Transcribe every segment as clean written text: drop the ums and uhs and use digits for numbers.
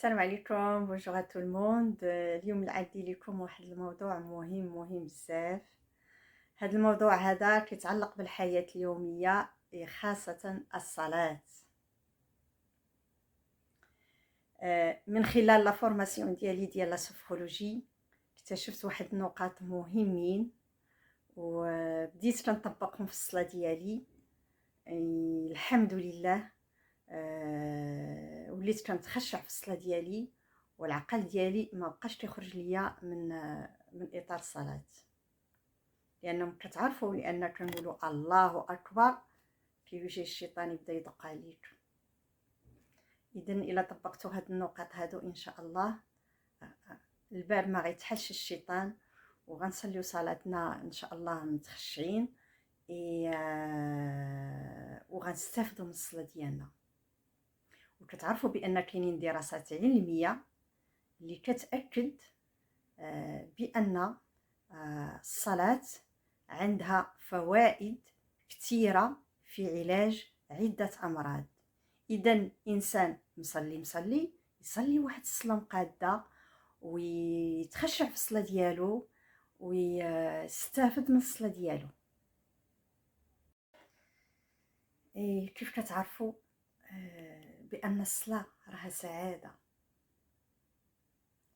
السلام عليكم، بونجور ا تو الموند. اليوم عندي لكم واحد الموضوع مهم بزاف. هذا الموضوع هذا كيتعلق بالحياة اليومية، خاصة الصلاة. من خلال لا فورماسيون ديالي ديال لا سوفرولوجي اكتشفت واحد النقاط مهمين وبديت كنطبقهم في الصلاة ديالي. الحمد لله. وليت كنتخشع في الصلاه ديالي، والعقل ديالي ما بقاش كيخرج ليا من اطار الصلاه، لانهم كتعرفوا لان كنقولوا الله اكبر كيجي الشيطان يبدا يدق عليك. اذا الا طبقتوا هاد النقط هادو ان شاء الله الباب ما غيتحلش الشيطان، وغنصليو صلاتنا ان شاء الله متخشعين وغنستافدوا من الصلاه ديالنا. وكتعرفوا بان كاينين دراسات علميه اللي كتاكد بان الصلاه عندها فوائد كثيره في علاج عده امراض. اذا انسان مصلي يصلي واحد الصلاه مقاده ويتخشع في الصلاه ديالو ويستافد من الصلاه ديالو. كيف كتعرفوا بأن الصلاة راها سعادة،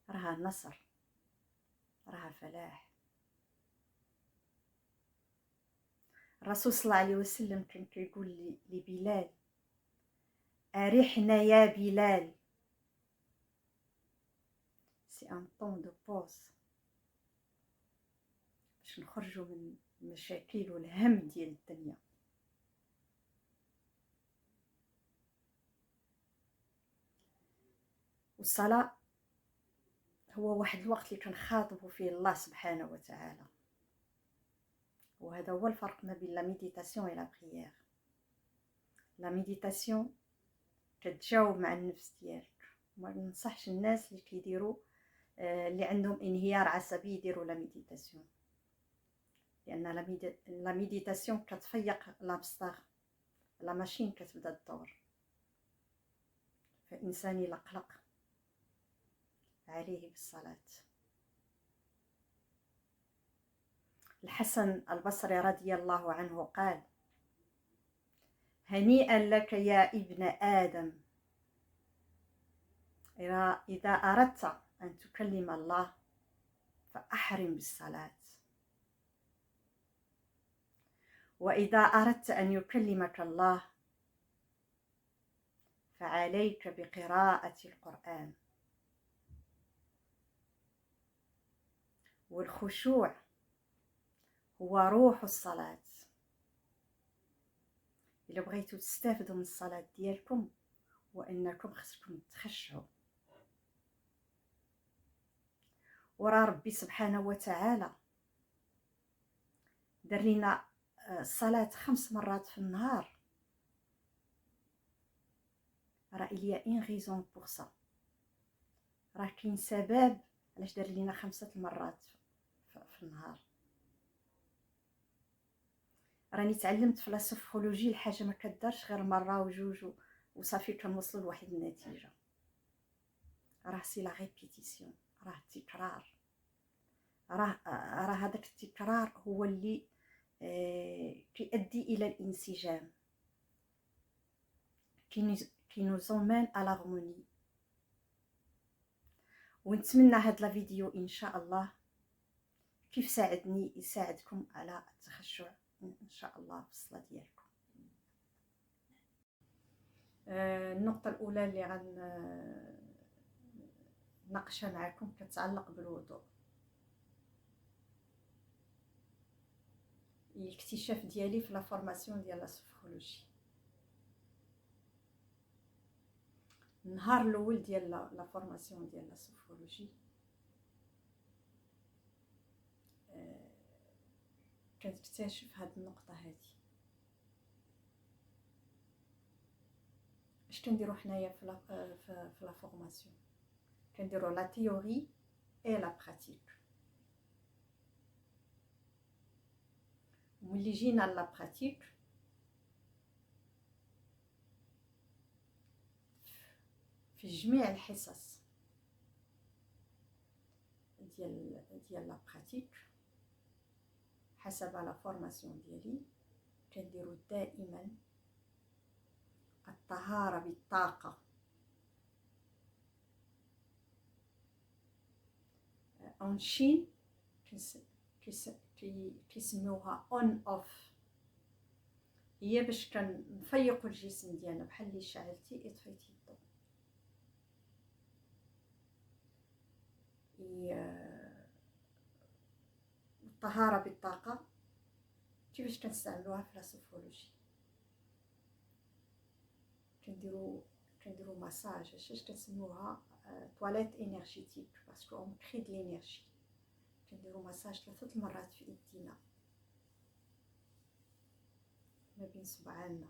راها نصر، راها فلاح. الرسول صلى الله عليه وسلم كان كيقول لبلال: أرحنا يا بلال. سي ان طون دو بوز باش نخرجوا من المشاكل والهم ديال الدنيا. والصلاة هو واحد الوقت اللي كنخاطبوا فيه الله سبحانه وتعالى، وهذا هو الفرق ما بين لا ميديتاسيون و لا بريير. لا ميديتاسيون كتجاوب مع النفس ديالك. ما ننصحش الناس اللي كيديروا اللي عندهم انهيار عصبي يديروا لا ميديتاسيون، لان لا ميديتاسيون كتفيق لابستار، لا ماشين كتبدا الدور. فالانسان الا قلق عليه بالصلاه. الحسن البصري رضي الله عنه قال: هنيئا لك يا ابن آدم إذا أردت أن تكلم الله فأحرم بالصلاة، وإذا أردت أن يكلمك الله فعليك بقراءة القرآن. والخشوع هو روح الصلاة. إلا بغيتوا تستافدوا من الصلاة ديالكم وأنكم خصكم تخشعوا. ورا ربي سبحانه وتعالى دار لنا الصلاة 5 مرات في النهار. راه إليا إن غيزون بوغ سا، راه كاين سبب علاش دار لنا 5 مرات في النهار. راني تعلمت في لا سوفرولوجي الحاجه ما كدارش غير مره وجوج وصافي كنوصلوا لواحد النتيجه. راه سي لا ريبيتيسيون، راه التكرار. راه هذاك التكرار هو اللي كيؤدي الى الانسجام، كي نوزومين على لارموني. ونتمنى هاد لا فيديو ان شاء الله كيف ساعدني يساعدكم على التخشع ان شاء الله في الصلاه ديالكم. النقطه الاولى اللي غنناقشها معكم كتعلق بالوضوء. الاكتشاف ديالي في لا فورماسيون ديال لا سوفرولوجي. النهار الاول ديال لا فورماسيون ديال لا سوفرولوجي كنكتشف هاد النقطه هادي. اش كنديروا حنايا في لا فورماسيون؟ كنديروا لا تيوري اي لا براتيك. ملي جينا لا براتيك في جميع الحصص ديال لا براتيك حسب لا فورماسيون ديالي كنديرو دائما الطهارة بالطاقة. اون شين كيسميوها اون اوف، هي باش كنفيقوا الجسم ديالنا بحال اللي شعلتي اطفيتي الضوء. الطهارة بالطاقة كيفاش كنستعملوها في لا سوفولوجي؟ كنديرو مساج، علاش كنسميوها تواليت انرجيتيك؟ باسكو اون كري د لينيرجي. كنديرو مساج 3 المرات في ايدينا ما بين صبعانا،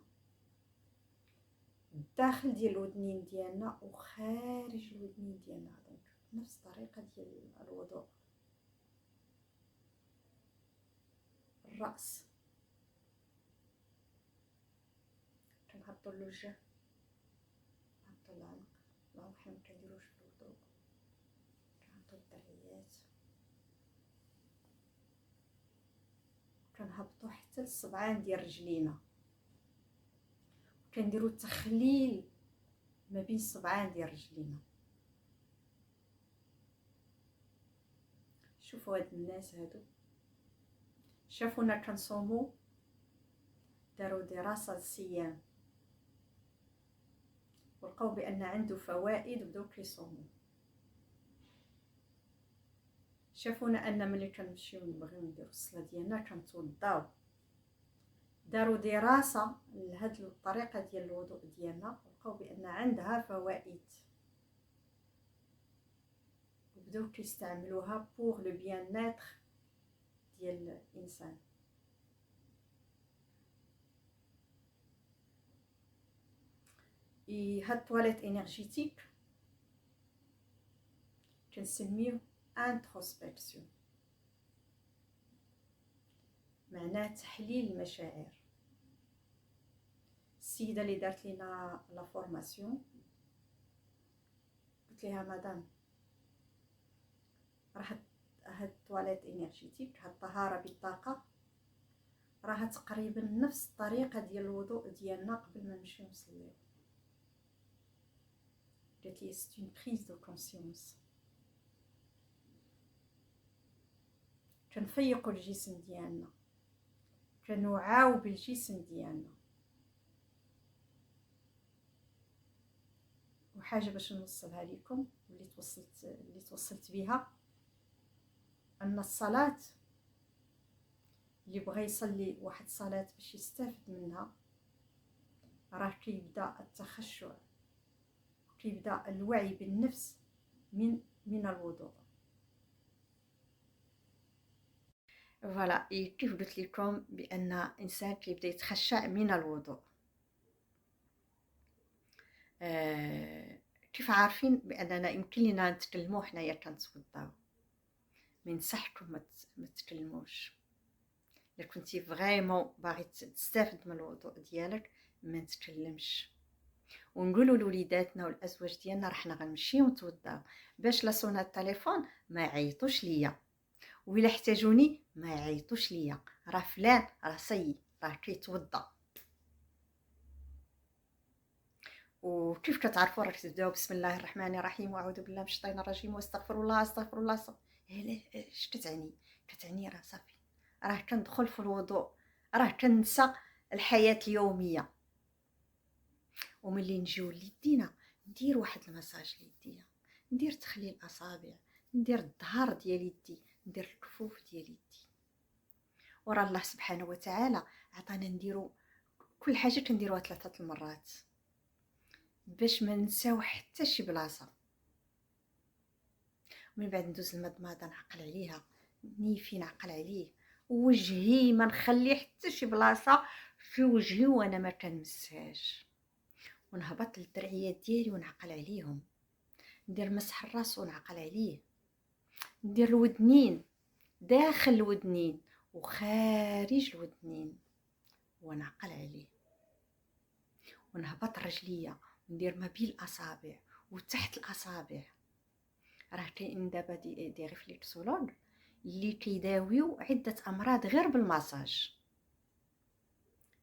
الداخل ديال الودنين ديالنا وخارج الودنين ديالنا، دونك نفس الطريقه ديال الوضوء. الراس كنهبطوا الوجه، نهبطوا العنق، العنق حنا مكنديروش في الوضوء، كنهبطوا الدرعيات، كنهبطوا حتى الصبعان ديال رجلينا، كنديروا التخليل ما بين الصبعان ديال رجلينا. شوفوا هاد الناس هادو شافونا كنصوموا، داروا دراسة للصيام ولقاو بان عنده فوائد وبداو كيصوموا. شافونا ان ملي كنمشيو نبغيو نديرو الصلاه ديالنا كنتوضاو، داروا دراسه لهاد الطريقه ديال الوضوء ديالنا ولقاو بان عندها فوائد وبداو كيستعملوها بوغ لو بيان ناتر ديال الانسان. هاد التواليت انرجيتيك كنسميوه انتروسبكسيون، معناه تحليل المشاعر. السيده اللي دارت لينا لا فورماسيون قلت لها مدام راه هاد التواليت انرجيتيك، هاد الطهاره بالطاقه، راها تقريبا نفس الطريقه ديال الوضوء ديالنا قبل ما نمشيو نصليو. قالت لي سي اون بريز دو كونسيونس. كنفيقوا الجسم ديالنا، كنوعاو بالجسم ديالنا. وحاجه باش نوصلها لكم اللي توصلت بها، ان الصلاه اللي بغى يصلي واحد الصلاه باش يستافد منها راه كيبدا التخشع، كيبدا الوعي بالنفس من الوضوء. فوالا كيف قلت لكم بان انسان كيبدا يتخشع من الوضوء. كيف عارفين باننا يمكن لنا نتكلموا حنايا كنتوضاو؟ من صحكم ما تتكلموش. الا كنتي فريمون باغي تستافد من الوضوء ديالك ما نتكلمش، ونقولوا لوليداتنا والازواج ديالنا راه حنا غنمشيو نتوضاو باش لا صونا التليفون ما يعيطوش ليا، وإلا احتاجوني ما يعيطوش ليا، راه فلان راه سي راه كيتوضا. وكيف كتعرفوا راك تبداو بسم الله الرحمن الرحيم واعوذ بالله من الشيطان الرجيم واستغفر الله استغفر الله اش كتعني راه صافي، راه كندخل في الوضوء، راه كنسى الحياه اليوميه. وملي نجيو ليدينا ندير واحد المساج ليديا، ندير تخليل اصابع، ندير الظهر ديال يدي، ندير الكفوف ديال يدي. ورا الله سبحانه وتعالى عطانا نديرو كل حاجه كنديروها 3 المرات باش ما ننساو حتى شي بلاصه. من بعد ندوز المضمضه نعقل عليها، نيفي نعقل عليه، وجهي ما نخلي حتى شي بلاصه في وجهي وانا ما كنمساش، ونهبط للدرعيات ديالي ونعقل عليهم، ندير مسح الراس ونعقل عليه، ندير الودنين، داخل الودنين وخارج الودنين ونعقل عليه، ونهبط رجليا وندير ما بين الاصابع وتحت الاصابع. راه كاين دابا دي ريفليكسولوج اللي كيداويو عده امراض غير بالماساج.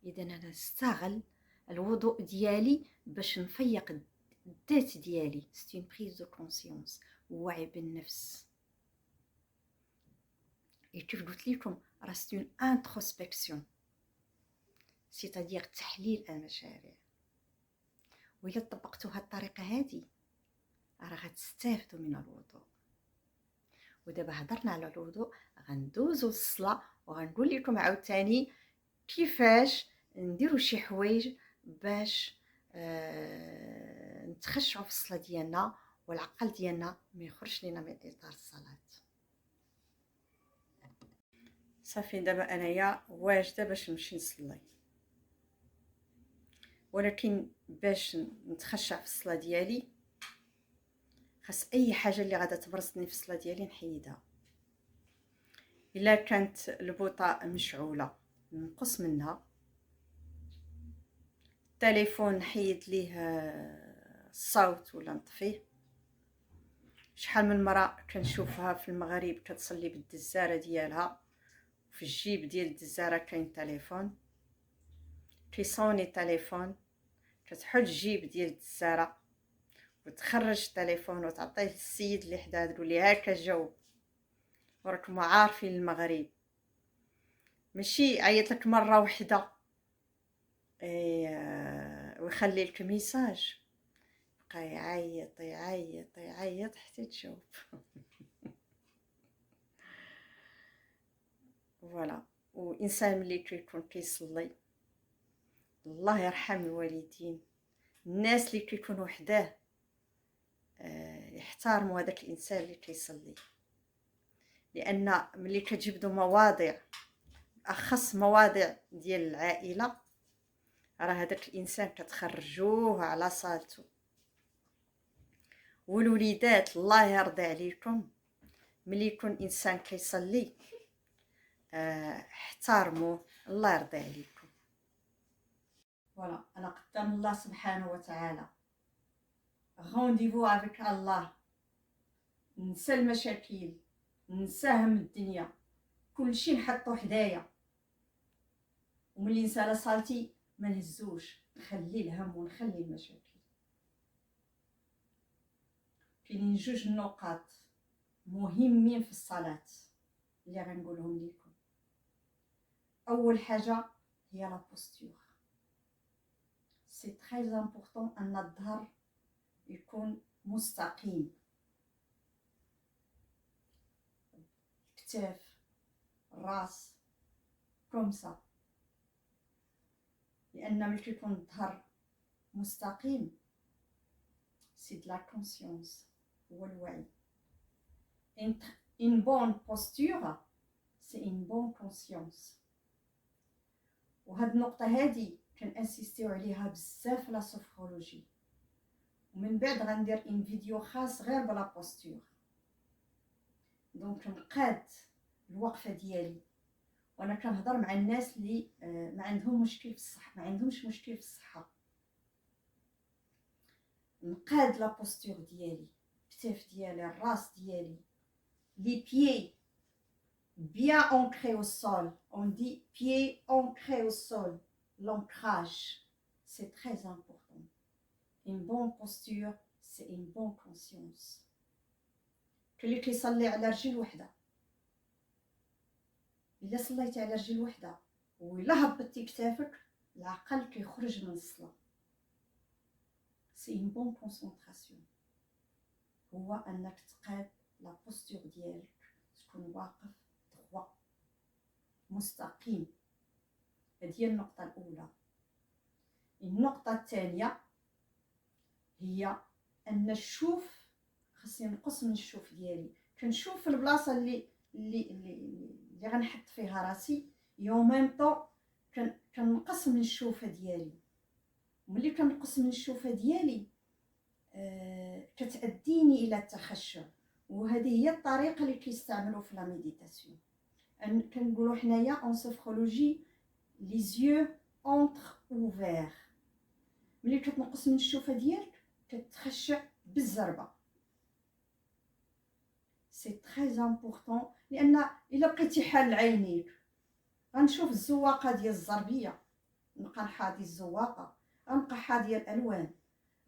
اذا انا نستغل الوضوء ديالي باش نفيق الذات ديالي. سي اون بريز دو كونسيونس، وعي بالنفس. كيف قلت لكم راه سي اون انتروسبكسيون، سيتادير تحليل المشاعر. وإلا طبقتوا هاد الطريقه هادي راه غتستافدوا من الوضوء. ودابا هضرنا على الوضوء، غندوزو للصلاه وغنقول لكم عاوتاني كيفاش نديروا شي حوايج باش نتخشعوا في الصلاه ديالنا والعقل ديالنا ما يخرجش لينا من اطار الصلاه. صافي دابا انايا واجده باش نمشي نصلي، ولكن باش نتخشع في الصلاه ديالي خاص اي حاجه اللي غادا تبرزني في الصلاه ديالي نحيدها. الا كانت البوطه مشعوله نقص منها، التليفون نحيد ليه الصوت ولا نطفيه. شحال من مرة كنشوفها في المغرب كتصلي بالدزارة ديالها، في الجيب ديال الدزارة كاين تليفون، كيصوني التليفون، كتحط الجيب ديال الدزارة وتخرج التليفون وتعطيه للسيد اللي حداه تقول ليه هاكا جاوب. وراكم عارفين المغرب ماشي عيط لك مرة واحدة ويخلي لك ميساج، بقى يعيط يعيط يعيط حتى تجاوب. فوالا. وانسان ملي كيكون كيصلي الله يرحم الوالدين، الناس اللي كيكونوا حداه يحترموا هذاك الانسان اللي كيصلي، لان ملي كتجبدوا مواضيع اخص مواضيع ديال العائله راه هذاك الانسان كتخرجوه على صالته. والوليدات الله يرضي عليكم ملي يكون انسان كيصلي احترموه الله يرضي عليكم. فوالا. انا قدام الله سبحانه وتعالى رونديفو افيك الله، ننسى المشاكل ننسى هم الدنيا كلشي نحطو حدايا، وملي نسالى صالتي ما نهزوش، نخلي الهم ونخلي المشاكل. كاينين جوج نقاط مهمين في الصلاه اللي غنقولهم لكم. اول حاجه هي لا بوستور. سي تري امبورطون ان الظهر يكون مستقيم، الكتاف الراس كومسا، لان ملي كيكون الظهر مستقيم سي دو لا كونسيونس، هو الوعي. une bonne posture c'est une bonne conscience. وهاد النقطه هادي كنأسيستيو عليها بزاف لا سوفرولوجي، ومن بعد غندير ان فيديو خاص غير بلا بوستور. دونك نقاد الوقفه ديالي وانا كنهضر مع الناس اللي ما عندهم مشكل في الصحه، ما عندهمش مشكل في الصحه. نقاد لا بوستور ديالي، الكتاف ديالي الراس ديالي، لي بيي bien ancrés au sol. On dit pieds ancrés au sol. L'ancrage, c'est très important. Une bonne posture, c'est une bonne conscience. كلي كيصلي على رجل وحده، الا صليتي على رجل وحده وإلا هبطتي كتافك العقل كيخرج من الصلاه. سي une bonne concentration. هو انك تقاد لا بوستور ديالك، تكون واقف droit مستقيم. هذه هي النقطة الأولى. النقطة الثانية هي أن الشوف، خاصني نقص من الشوف ديالي. كنشوف البلاصة اللي غنحط فيها راسي، يوم ميم طون كنقص من الشوفة ديالي. ملي كنقص من الشوفة ديالي كتأديني إلى التخشع، وهذه هي الطريقة اللي كيستعملوا في لا ميديتاسيون. كنقولوا حنايا اون سوفرولوجي les yeux entre ouverts. ملي كتنقص من الشوفه ديالك كتخشع بالزربه. سي تري امبورطون، لان الا بقيتي حال عينيك غنشوف الزواقه ديال الزربيه، نبقى نحاضي الزواقه، غنبقى حاضيه الالوان،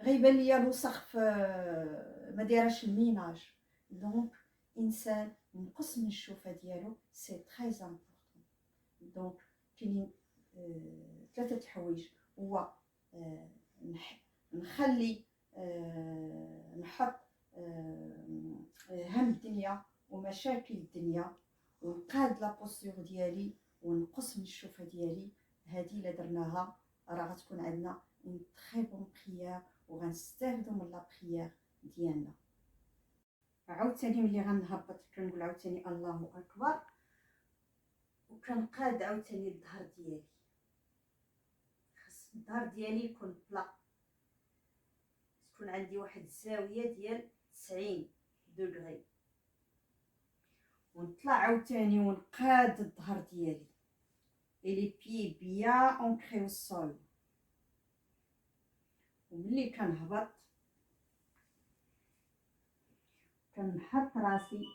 غيبان ليا الوسخ في ما دايراش الميناج. دونك انسان ينقص من الشوفه ديالو، سي تري امبورطون. دونك كاينين ثلاثه الحوايج. هو نخلي نحط هم الدنيا ومشاكل الدنيا، ونقاد لا بوستور ديالي ونقص من الشوفه ديالي. هذه الا درناها راه غتكون عندنا اون تري بون بريير، وغنستافدوا من لا بريير ديالنا. عاوتاني ملي غنهبط كنقول عاوتاني الله اكبر، وكنقاد عاوتاني الظهر ديالي. خاص الظهر ديالي يكون بلا، تكون عندي واحد الزاويه ديال 90 دوغري، ونطلع عاوتاني ونقاد الظهر ديالي et les pieds bien ancrés au sol. وملي كنهبط كنحط راسي،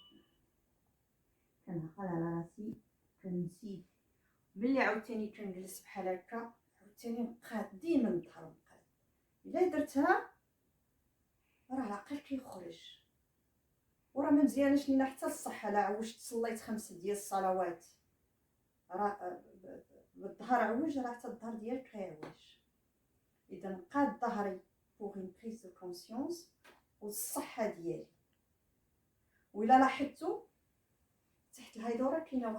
كنعقل على راسي، كنزيد. ملي عاوتاني كنجلس بحال هكا عاوتاني نقاد ديما الظهر نقاد. الا درتها راه العقل كيخرج، وراه ما مزياناش لينا حتى الصحه. لا عوجت صليت 5 ديال الصلوات راه بالظهر عوج، راه حتى الظهر ديالك كيعوج. اذا نقاد ظهري بوغ اون بريز دو كونسيونس والصحه ديالي. وإلا لاحظتوا تحت الهيدوره كاينه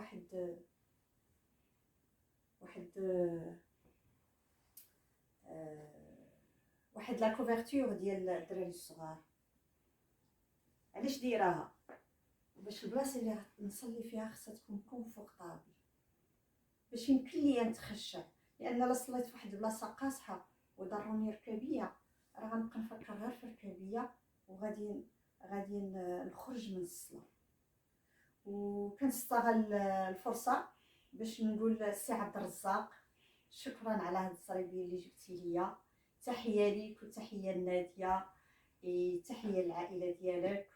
واحد لا كوفرتور ديال الدراري الصغار. علاش دايراها؟ باش البلاصه اللي نصلي فيها خصها تكون كونفورطابل، باش يمكن ليا نتخشى. لان الا صليت في واحد البلاصه قاصحه وضروني ركابيه راه غنبقى نفكر غير في ركابيه، وغادي نخرج من الصلاه. وكنستغل الفرصه باش نقول السي عبد الرزاق شكرا على هاد الزريبيه اللي جبتي ليا. تحيه ليك وتحيه لناديه، تحيه للعائله ديالك،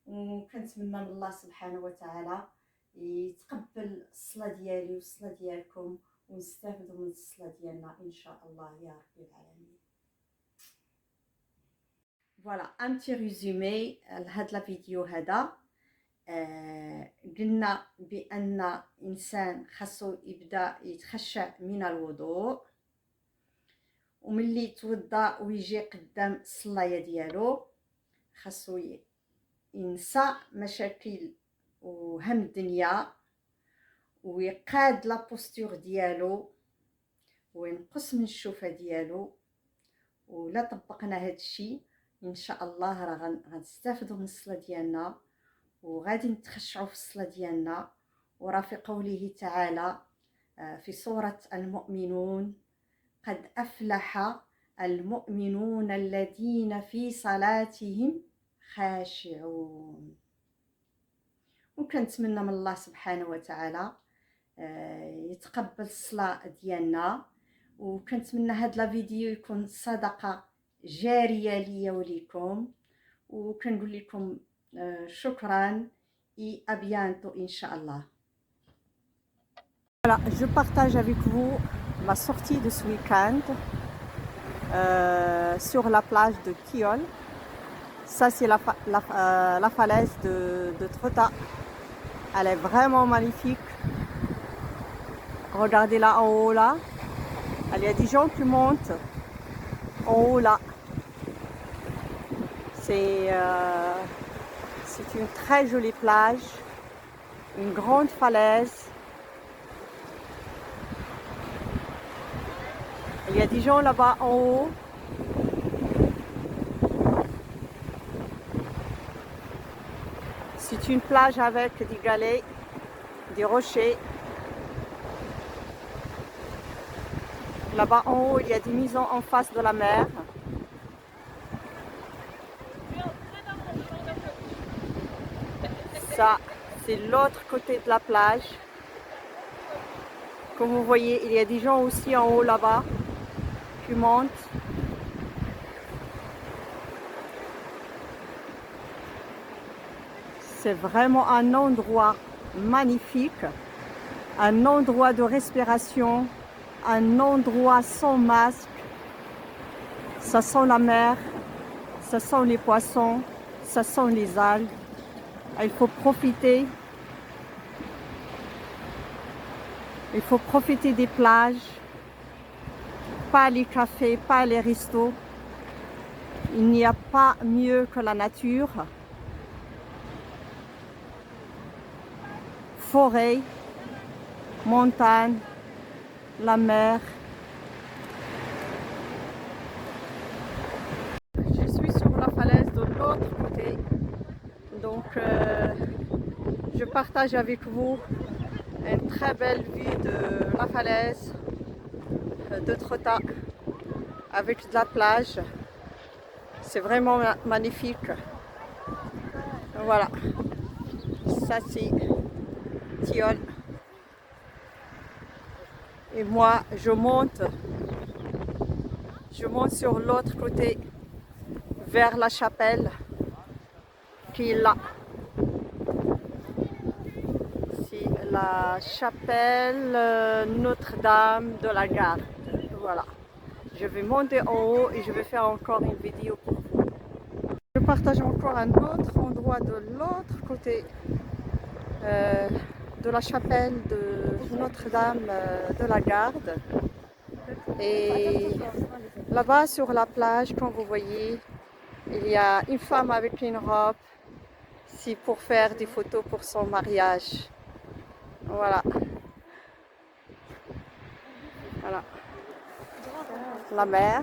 وكنتمنى من الله سبحانه وتعالى يتقبل الصلاه ديالي والصلاه ديالكم، ونستافدوا من الصلاه ديالنا ان شاء الله يا رب العالمين. فوالا ان بتي ريزومي لهاد لا فيديو هذا. قلنا بان انسان خاصو يبدا يتخشى من الوضوء، وملي توضا ويجي قدام الصلايه ديالو خاصو ينسى مشاكل وهم الدنيا، ويقاد لا بوستور ديالو، وينقص من الشوفه ديالو. ولا طبقنا هذا الشيء ان شاء الله راه غنستافدوا من الصلاه ديالنا، وغادي نتخشعوا في الصلاه ديالنا. وراه في قوله تعالى في سوره المؤمنون: قد افلح المؤمنون الذين في صلاتهم خاشعون. وكنتمنى من الله سبحانه وتعالى يتقبل الصلاه ديالنا، وكنتمنى هاد لا فيديو يكون صدقه جاريه ليا وليكم. وكنقول لكم شكرا et à bientôt Inch'Allah. Voilà, je partage avec vous ma sortie de ce week-end sur la plage de Kiol. Ça c'est la falaise de Trota. Elle est vraiment magnifique. Regardez là en haut là. Il y a des gens qui montent en haut là. C'est une très jolie plage, une grande falaise. Il y a des gens là-bas en haut. C'est une plage avec des galets, des rochers. Là-bas en haut, il y a des maisons en face de la mer. Ça, c'est l'autre côté de la plage. Comme vous voyez, il y a des gens aussi en haut là-bas qui montent. C'est vraiment un endroit magnifique, un endroit de respiration, un endroit sans masque. Ça sent la mer, ça sent les poissons, ça sent les algues. Il faut profiter. Il faut profiter des plages, pas les cafés, pas les restos. Il n'y a pas mieux que la nature. Forêt, montagne, la mer. Je suis sur la falaise de l'autre côté. Donc, je partage avec vous une très belle vue de la falaise de Trota avec de la plage. C'est vraiment magnifique. Voilà, ça c'est Tilleul. Et moi je monte sur l'autre côté vers la chapelle qui est là. C'est la chapelle Notre-Dame de la Garde. Voilà. Je vais monter en haut et je vais faire encore une vidéo pour vous. Je partage encore un autre endroit de l'autre côté de la chapelle de Notre-Dame de la Garde. Et là-bas sur la plage, comme vous voyez, il y a une femme avec une robe. C'est pour faire des photos pour son mariage. Voilà. Voilà. La mer.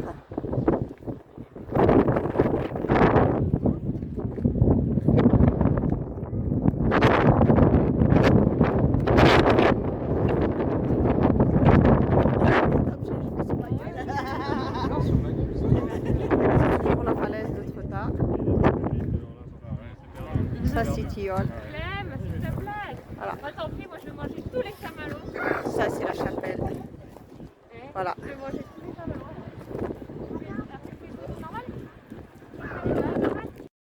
Sur la falaise de Trota. Ça c'est Tilleul. Clem, s'il te plaît. Voilà. Moi, tant pis, moi je vais manger.